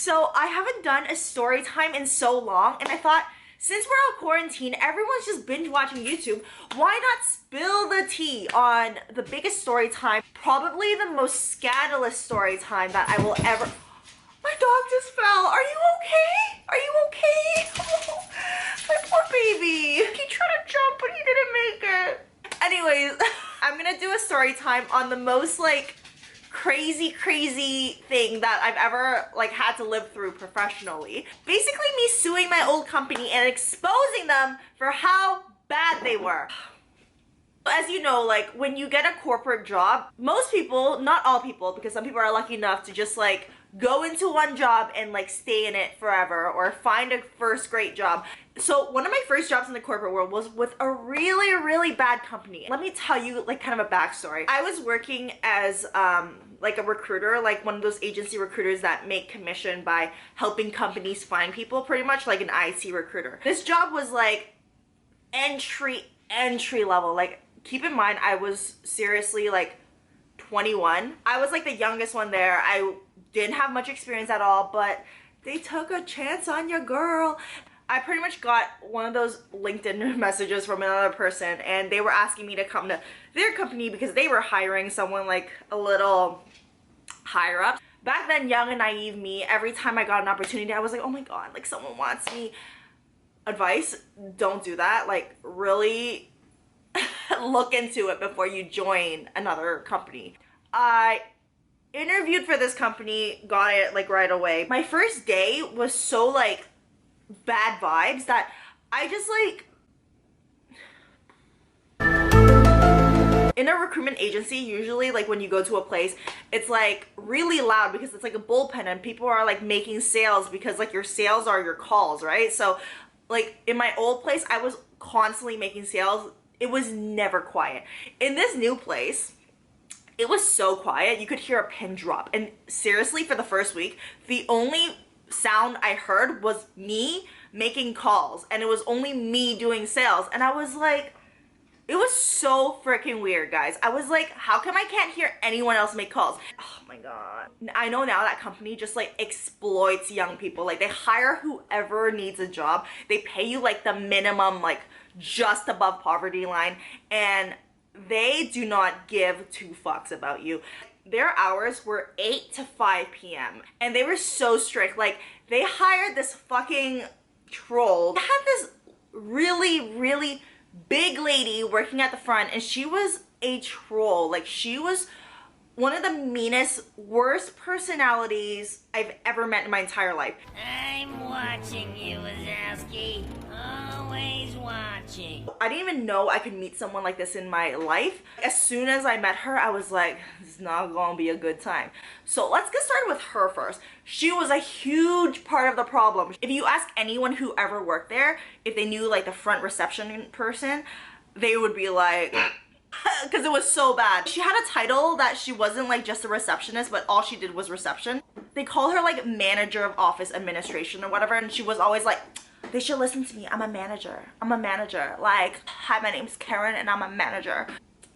So I haven't done a story time in so long, and I thought, since we're out quarantine, everyone's just binge watching YouTube, why not spill the tea on the biggest story time, probably the most scandalous story time that I will ever... My dog just fell. Are you okay? Are you okay? Oh, my poor baby. He tried to jump, but he didn't make it. Anyways, I'm gonna do a story time on the most like crazy thing that I've ever like had to live through professionally. Basically me suing my old company and exposing them for how bad they were. As you know, like when you get a corporate job, most people, not all people, because some people are lucky enough to just like go into one job and like stay in it forever or find a first great job. So one of my first jobs in the corporate world was with a really bad company. Let me tell you like kind of a backstory. I was working as like a recruiter, like one of those agency recruiters that make commission by helping companies find people, pretty much like an IT recruiter. This job was like entry level. Like keep in mind I was seriously like 21. I was like the youngest one there. I didn't have much experience at all, but they took a chance on your girl. I pretty much got one of those LinkedIn messages from another person, and they were asking me to come to their company because they were hiring someone like a little higher up. Back then, young and naive me, every time I got an opportunity, I was like, oh my god, like someone wants me. Advice, don't do that. Like really look into it before you join another company. I interviewed for this company, got it like right away. My first day was so like bad vibes that I just like... In a recruitment agency, usually like when you go to a place, it's like really loud because it's like a bullpen and people are like making sales because like your sales are your calls, right? So like in my old place, I was constantly making sales. It was never quiet. In this new place, it was so quiet, you could hear a pin drop. And seriously, for the first week, the only sound I heard was me making calls, and it was only me doing sales. And I was like, it was so freaking weird, guys. I was like, how come I can't hear anyone else make calls? Oh my god. I know now that company just like exploits young people. Like they hire whoever needs a job. They pay you like the minimum, like just above poverty line, and they do not give two fucks about you. Their hours were 8 to 5 p.m. and they were so strict. Like they hired this fucking troll. They had this really big lady working at the front, and she was a troll. Like she was one of the meanest, worst personalities I've ever met in my entire life. I'm watching you, Wazowski. Always watching. I didn't even know I could meet someone like this in my life. As soon as I met her, I was like, this is not gonna be a good time. So let's get started with her first. She was a huge part of the problem. If you ask anyone who ever worked there, if they knew like the front reception person, they would be like, because it was so bad. She had a title that she wasn't like just a receptionist, but all she did was reception. They call her like manager of office administration or whatever, and she was always like, they should listen to me, I'm a manager. I'm a manager. Like, hi, my name's Karen and I'm a manager.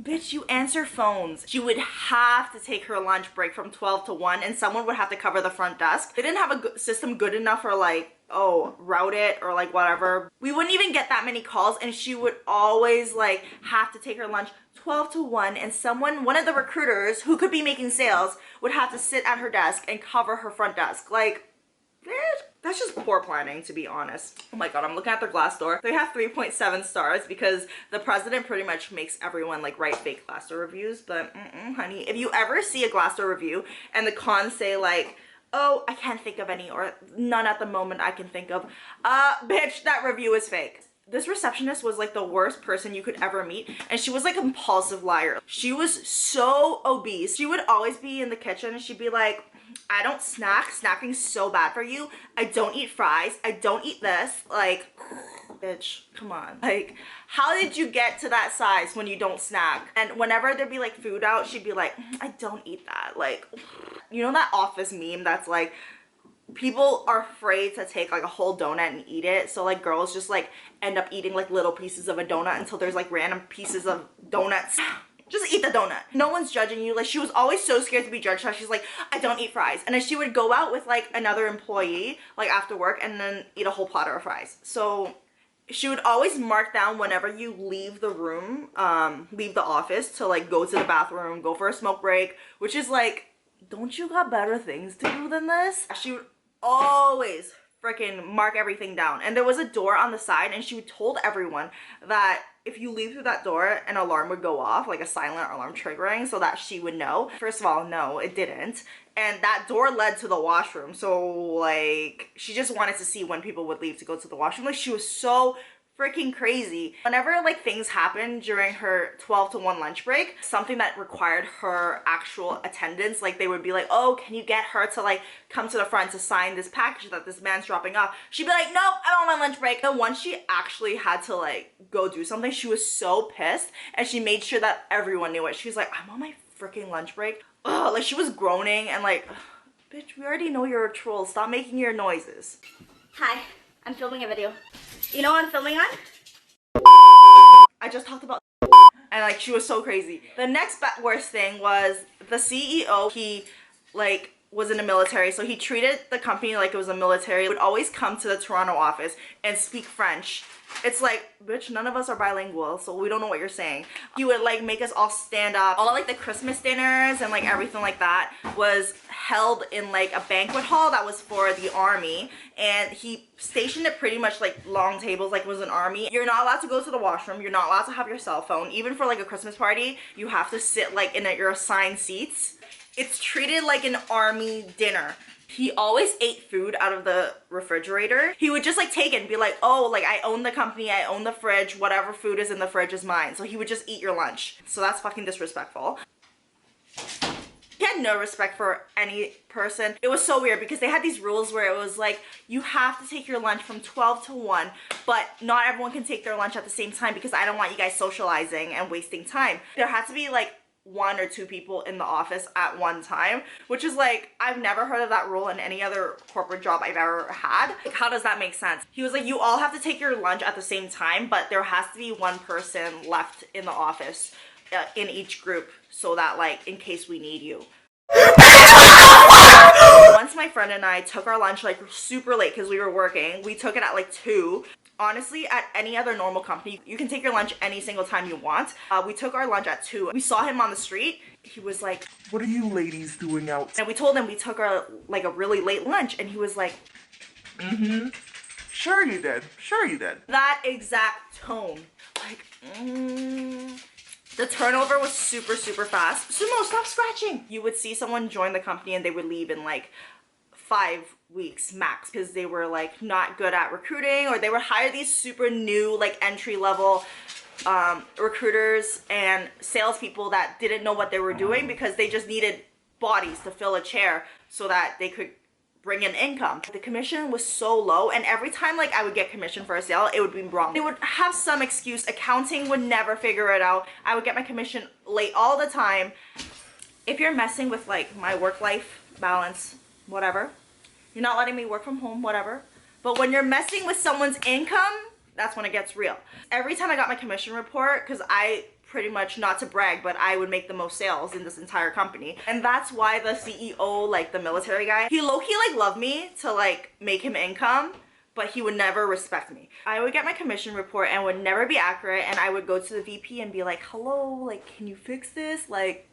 Bitch, you answer phones. She would have to take her lunch break from 12 to 1, and someone would have to cover the front desk. They didn't have a system good enough for like, oh, route it or like whatever. We wouldn't even get that many calls, and she would always like have to take her lunch 12 to 1, and one of the recruiters who could be making sales would have to sit at her desk and cover her front desk. Like, that's just poor planning, to be honest. Oh my god, I'm looking at their Glassdoor. They have 3.7 stars because the president pretty much makes everyone like write fake Glassdoor reviews. But honey, if you ever see a Glassdoor review and the cons say like, oh, I can't think of any, or none at the moment I can think of, bitch, that review is fake. This receptionist was like the worst person you could ever meet, and she was like a compulsive liar. She was so obese. She would always be in the kitchen and she'd be like, I don't snack. Snacking's so bad for you. I don't eat fries. I don't eat this. Like, bitch, come on. Like, how did you get to that size when you don't snack? And whenever there'd be like food out, she'd be like, I don't eat that. Like, you know that office meme that's like, people are afraid to take like a whole donut and eat it, so like girls just like end up eating like little pieces of a donut until there's like random pieces of donuts. just eat the donut. No one's judging you. Like, she was always so scared to be judged. So she's like, I don't eat fries. And then she would go out with like another employee, like after work, and then eat a whole platter of fries. So she would always mark down whenever you leave the room, leave the office, to like go to the bathroom, go for a smoke break, which is like, don't you got better things to do than this? She would always freaking mark everything down. And there was a door on the side, and she would told everyone that if you leave through that door, an alarm would go off, like a silent alarm triggering, so that she would know. First of all, no, it didn't. And that door led to the washroom. So like, she just wanted to see when people would leave to go to the washroom. Like, she was so freaking crazy. Whenever like things happened during her 12 to 1 lunch break, something that required her actual attendance, like they would be like, oh, can you get her to like come to the front to sign this package that this man's dropping off? She'd be like, nope, I don't want my lunch break. And once she actually had to like go do something, she was so pissed, and she made sure that everyone knew it. She was like, I'm on my freaking lunch break. Ugh, like she was groaning and like, bitch, we already know you're a troll. Stop making your noises. Hi, I'm filming a video. You know what I'm filming on? I just talked about and like she was so crazy. The next worst thing was the CEO. He like was in the military, so he treated the company like it was a military. He would always come to the Toronto office and speak French. It's like, bitch, none of us are bilingual, so we don't know what you're saying. He would like make us all stand up. All like the Christmas dinners and like everything like that was held in like a banquet hall that was for the army, and he stationed it pretty much like long tables, like it was an army. You're not allowed to go to the washroom. You're not allowed to have your cell phone. Even for like a Christmas party, you have to sit like in your assigned seats. It's treated like an army dinner. He always ate food out of the refrigerator. He would just like take it and be like, oh, like I own the company, I own the fridge, whatever food is in the fridge is mine. So he would just eat your lunch. So that's fucking disrespectful. He had no respect for any person. It was so weird because they had these rules where it was like, you have to take your lunch from 12 to 1, but not everyone can take their lunch at the same time because I don't want you guys socializing and wasting time. There had to be like 1 or 2 people in the office at one time, which is like, I've never heard of that rule in any other corporate job I've ever had. Like, how does that make sense? He was like, you all have to take your lunch at the same time, but there has to be 1 person left in the office in each group, so that like, in case we need you. Once my friend and I took our lunch like super late because we were working. We took it at like 2. Honestly, at any other normal company, you can take your lunch any single time you want. We took our lunch at 2. We saw him on the street. He was like, what are you ladies doing out? and we told him we took our like a really late lunch, and he was like, Mm-hmm. Sure you did. Sure you did. that exact tone. Like, The turnover was super, super fast. Sumo, stop scratching. You would see someone join the company and they would leave in like 5 weeks max because they were like not good at recruiting, or they would hire these super new like entry level recruiters and salespeople that didn't know what they were doing because they just needed bodies to fill a chair so that they could bring in income. The commission was so low, and every time like I would get commission for a sale, it would be wrong. They would have some excuse. Accounting would never figure it out. I would get my commission late all the time. If you're messing with like my work-life balance, whatever, you're not letting me work from home, whatever. But when you're messing with someone's income, that's when it gets real. Every time I got my commission report, because I pretty much, not to brag, but I would make the most sales in this entire company. And that's why the CEO, like the military guy, he low-key like loved me to like make him income, but he would never respect me. I would get my commission report and would never be accurate, and I would go to the VP and be like, hello, like, can you fix this? Like,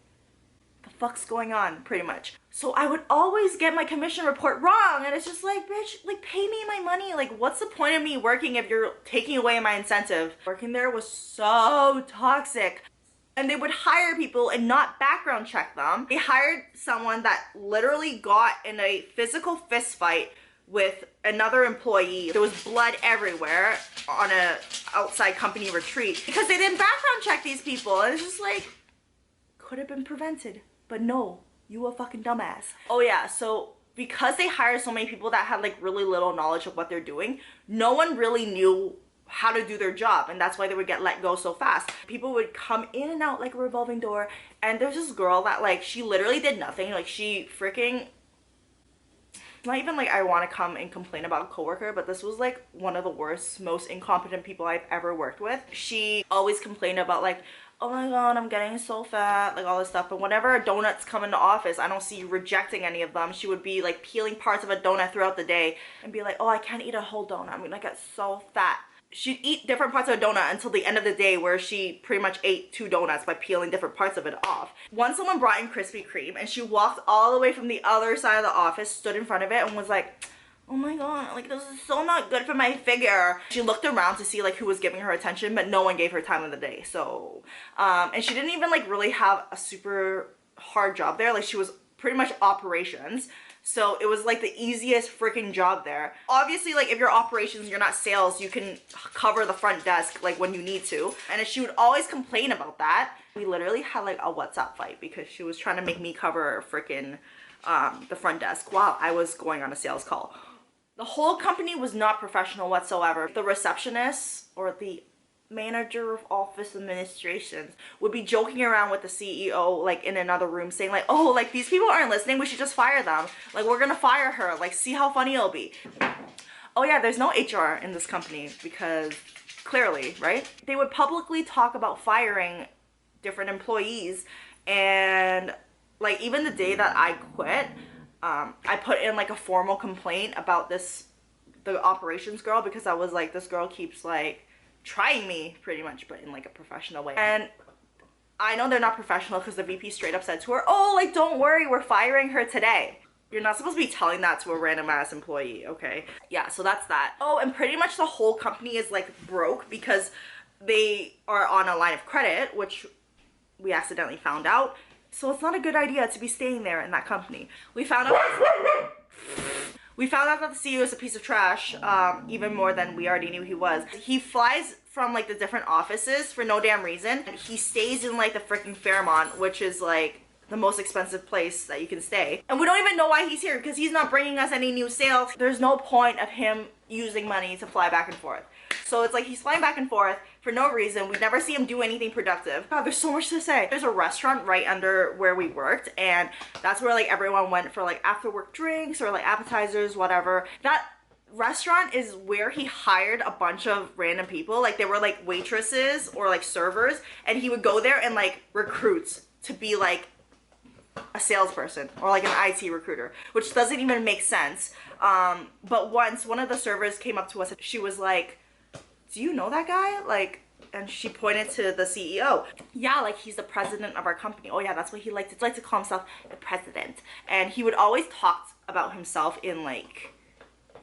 the fuck's going on, pretty much. So I would always get my commission report wrong, and it's just like, bitch, like, pay me my money. Like, what's the point of me working if you're taking away my incentive? Working there was so toxic. And they would hire people and not background check them. They hired someone that literally got in a physical fist fight with another employee. There was blood everywhere on a outside company retreat because they didn't background check these people. And it's just like, could have been prevented. But no, you a fucking dumbass. Oh yeah, so because they hired so many people that had like really little knowledge of what they're doing, no one really knew how to do their job, and that's why they would get let go so fast. People would come in and out like a revolving door, and there's this girl that like, she literally did nothing. Like, she freaking, not even like I want to come and complain about a coworker, but this was like one of the worst, most incompetent people I've ever worked with. She always complained about like, oh my god, I'm getting so fat, like all this stuff. But whenever donuts come into office, I don't see you rejecting any of them. She would be like peeling parts of a donut throughout the day and be like, oh, I can't eat a whole donut, I'm gonna get so fat. She'd eat different parts of a donut until the end of the day, where she pretty much ate 2 donuts by peeling different parts of it off. Once someone brought in Krispy Kreme and she walked all the way from the other side of the office, stood in front of it and was like, oh my god, like this is so not good for my figure. She looked around to see like who was giving her attention, but no one gave her time of the day. So and she didn't even like really have a super hard job there. Like she was pretty much operations, so it was like the easiest freaking job there. Obviously, like if you're operations, you're not sales, you can cover the front desk like when you need to. And she would always complain about that. We literally had like a WhatsApp fight because she was trying to make me cover freaking the front desk while I was going on a sales call. The whole company was not professional whatsoever. The receptionist or the manager of office administrations would be joking around with the CEO like in another room saying like, oh, like these people aren't listening, we should just fire them. Like we're gonna fire her, like see how funny it'll be. Oh yeah, there's no HR in this company because clearly, right? They would publicly talk about firing different employees, and like even the day that I quit, I put in like a formal complaint about the operations girl, because I was like, this girl keeps like trying me pretty much, but in like a professional way. And I know they're not professional because the VP straight up said to her, oh, like don't worry, we're firing her today. You're not supposed to be telling that to a random ass employee, okay? Yeah, so that's that. Oh, and pretty much the whole company is like broke because they are on a line of credit, which we accidentally found out. So it's not a good idea to be staying there in that company. We found out that the CEO is a piece of trash, even more than we already knew he was. He flies from like the different offices for no damn reason. And he stays in like the freaking Fairmont, which is like the most expensive place that you can stay. And we don't even know why he's here because he's not bringing us any new sales. There's no point of him using money to fly back and forth. So it's like he's flying back and forth for no reason. We never see him do anything productive. God, there's so much to say. There's a restaurant right under where we worked, and that's where like everyone went for like after work drinks or like appetizers, whatever. That restaurant is where he hired a bunch of random people. Like they were like waitresses or like servers, and he would go there and like recruit to be like a salesperson or like an IT recruiter, which doesn't even make sense. But once one of the servers came up to us, she was like, do you know that guy? Like, and she pointed to the CEO. Yeah, like he's the president of our company. Oh yeah, that's what he liked to call himself, the president. And he would always talk about himself in like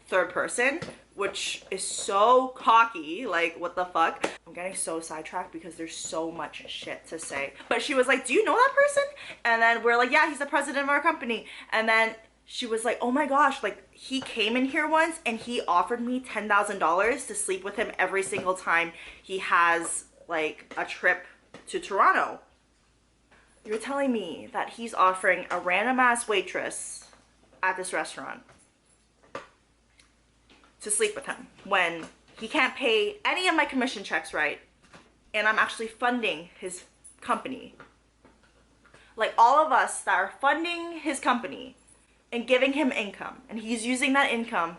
third person, which is so cocky. Like, what the fuck? I'm getting so sidetracked because there's so much shit to say. But she was like, do you know that person? And then we're like, yeah, he's the president of our company. And then she was like, oh my gosh, like he came in here once and he offered me $10,000 to sleep with him every single time he has like a trip to Toronto. You're telling me that he's offering a random ass waitress at this restaurant to sleep with him when he can't pay any of my commission checks, right? And I'm actually funding his company. Like all of us that are funding his company and giving him income, and he's using that income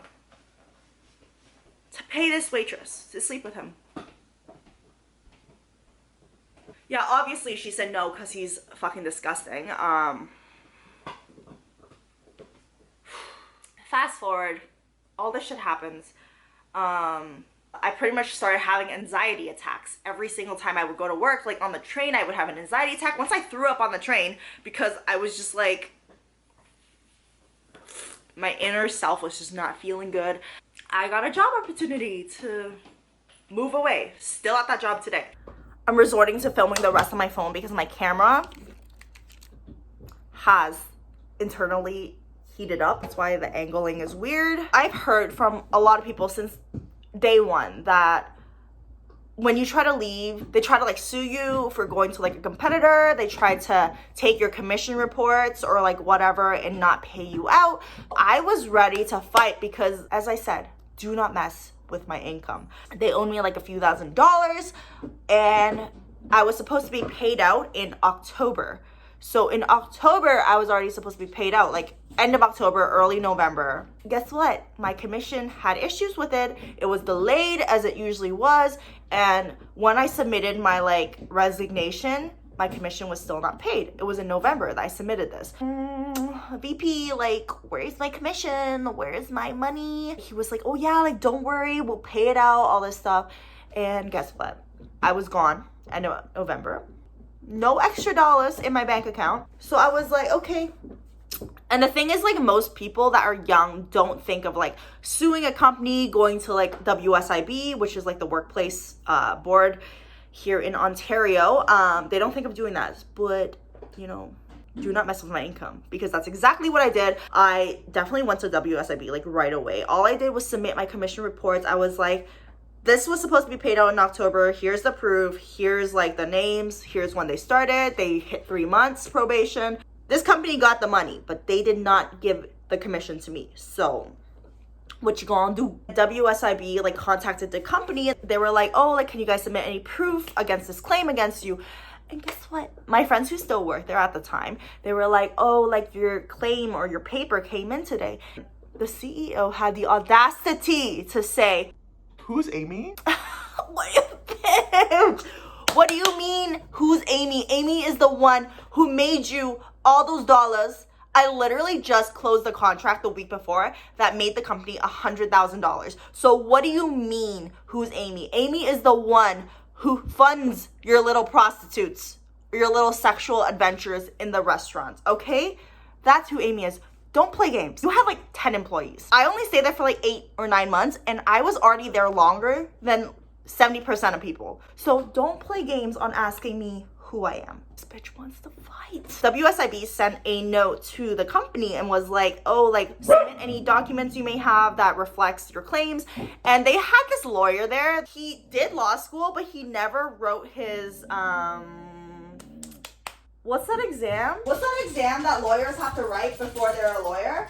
to pay this waitress to sleep with him. Yeah, obviously she said no because he's fucking disgusting. Fast forward, all this shit happens. I pretty much started having anxiety attacks every single time I would go to work. Like on the train, I would have an anxiety attack. Once I threw up on the train because I was just like, my inner self was just not feeling good. I got a job opportunity to move away. Still at that job today. I'm resorting to filming the rest of my phone because my camera has internally heated up. That's why the angling is weird. I've heard from a lot of people since day one that when you try to leave, they try to like sue you for going to like a competitor. They try to take your commission reports or like whatever and not pay you out. I was ready to fight because, as I said, do not mess with my income. They owe me like a few $1,000s and I was supposed to be paid out in October. So in October, I was already supposed to be paid out, like end of October, early November. Guess what? My commission had issues with it. It was delayed as it usually was. And when I submitted my like resignation, my commission was still not paid. It was in November that I submitted this. VP, like, where's my commission? Where's my money? He was like, oh yeah, like, don't worry, we'll pay it out, all this stuff. And guess what? I was gone at November. No extra dollars in my bank account. So I was like, okay. And the thing is, like, most people that are young don't think of like suing a company, going to like WSIB, which is like the workplace board here in Ontario. They don't think of doing that, but you know, do not mess with my income, because that's exactly what I did. I definitely went to WSIB like right away. All I did was submit my commission reports. I was like, this was supposed to be paid out in October. Here's the proof. Here's like the names. Here's when they started. They hit 3 months probation. This company got the money, but they did not give the commission to me. So what you gonna do? WSIB like contacted the company. They were like, oh, like, can you guys submit any proof against this claim against you? And guess what? My friends who still worked there at the time, they were like, oh, like, your claim or your paper came in today. The CEO had the audacity to say, Who's Amy? What do you mean, who's Amy? Amy is the one who made you all those dollars. I literally just closed the contract the week before that made the company $100,000. So what do you mean, who's Amy? Amy is the one who funds your little prostitutes, your little sexual adventures in the restaurants, okay? That's who Amy is. Don't play games. You have like 10 employees. I only stayed there for like 8 or 9 months, and I was already there longer than 70% of people. So don't play games on asking me who I am. This bitch wants to fight. WSIB sent a note to the company and was like, oh, like, submit any documents you may have that reflects your claims. And they had this lawyer there. He did law school, but he never wrote his, what's that exam? What's that exam that lawyers have to write before they're a lawyer?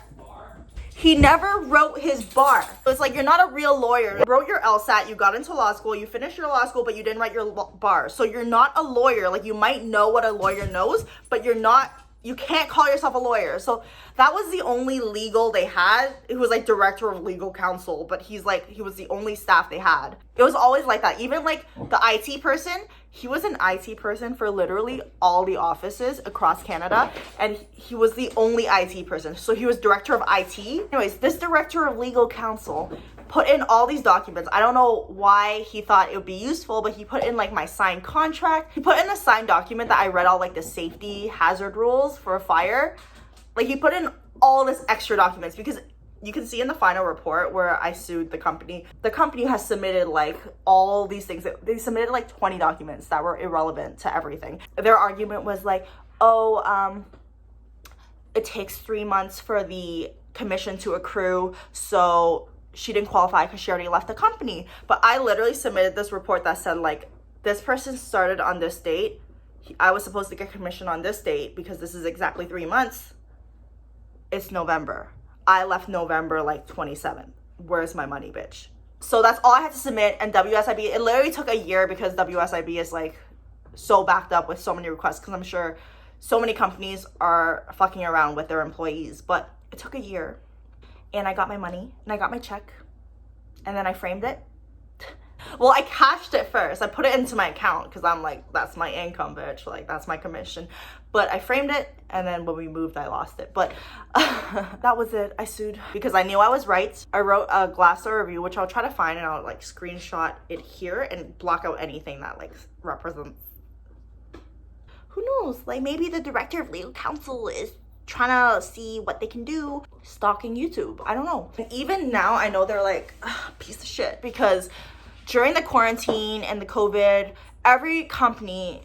He never wrote his bar. So it's like, you're not a real lawyer. You wrote your LSAT, you got into law school, you finished your law school, but you didn't write your bar. So you're not a lawyer. Like, you might know what a lawyer knows, but you can't call yourself a lawyer. So that was the only legal they had. It was like director of legal counsel, but he was the only staff they had. It was always like that. Even like the IT person, he was an IT person for literally all the offices across Canada, and he was the only IT person. So he was director of IT. Anyways, this director of legal counsel put in all these documents. I don't know why he thought it would be useful, but he put in like my signed contract. He put in a signed document that I read all like the safety hazard rules for a fire. Like, he put in all this extra documents, because you can see in the final report where I sued the company has submitted like all these things. They submitted like 20 documents that were irrelevant to everything. Their argument was like, oh, it takes 3 months for the commission to accrue, so she didn't qualify because she already left the company. But I literally submitted this report that said like, this person started on this date. I was supposed to get commission on this date because this is exactly 3 months. It's November. I left November like 27th. Where's my money, bitch? So that's all I had to submit. And WSIB, it literally took a year because WSIB is like so backed up with so many requests, because I'm sure so many companies are fucking around with their employees. But it took a year, and I got my money and I got my check, and then I framed it. Well, I cashed it first. I put it into my account because I'm like, that's my income, bitch. Like, that's my commission. But I framed it, and then when we moved, I lost it. But that was it. I sued because I knew I was right. I wrote a Glassdoor review, which I'll try to find, and I'll like screenshot it here and block out anything that like represents. Who knows? Like, maybe the director of legal counsel is trying to see what they can do, stalking YouTube. I don't know. And even now, I know they're like, piece of shit, because during the quarantine and the COVID, every company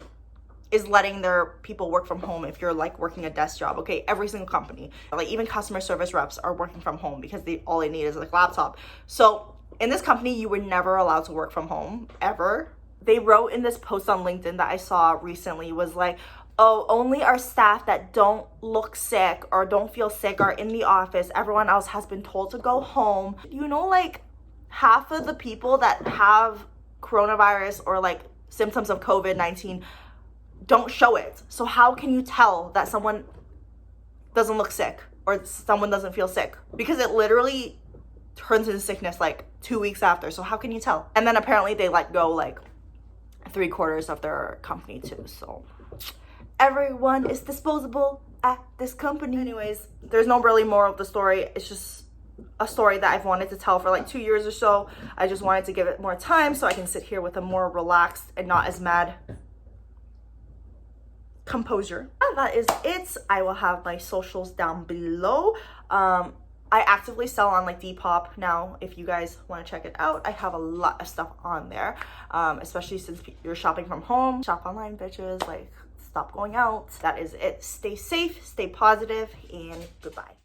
is letting their people work from home if you're like working a desk job, okay? Every single company. Like, even customer service reps are working from home because all they need is like a laptop. So in this company, you were never allowed to work from home, ever. They wrote in this post on LinkedIn that I saw recently, was like, oh, only our staff that don't look sick or don't feel sick are in the office. Everyone else has been told to go home. You know, like, half of the people that have coronavirus or like symptoms of COVID-19 don't show it. So how can you tell that someone doesn't look sick or someone doesn't feel sick? Because it literally turns into sickness like 2 weeks after. So how can you tell? And then apparently they let go like 3/4 of their company too. So everyone is disposable at this company. Anyways, there's no really moral of the story. It's just a story that I've wanted to tell for like 2 years or so. I just wanted to give it more time so I can sit here with a more relaxed and not as mad composure. And that is it. I will have my socials down below. I actively sell on like Depop now. If you guys want to check it out, I have a lot of stuff on there, especially since you're shopping from home. Shop online, bitches. Like, stop going out. That is it. Stay safe, stay positive, and goodbye.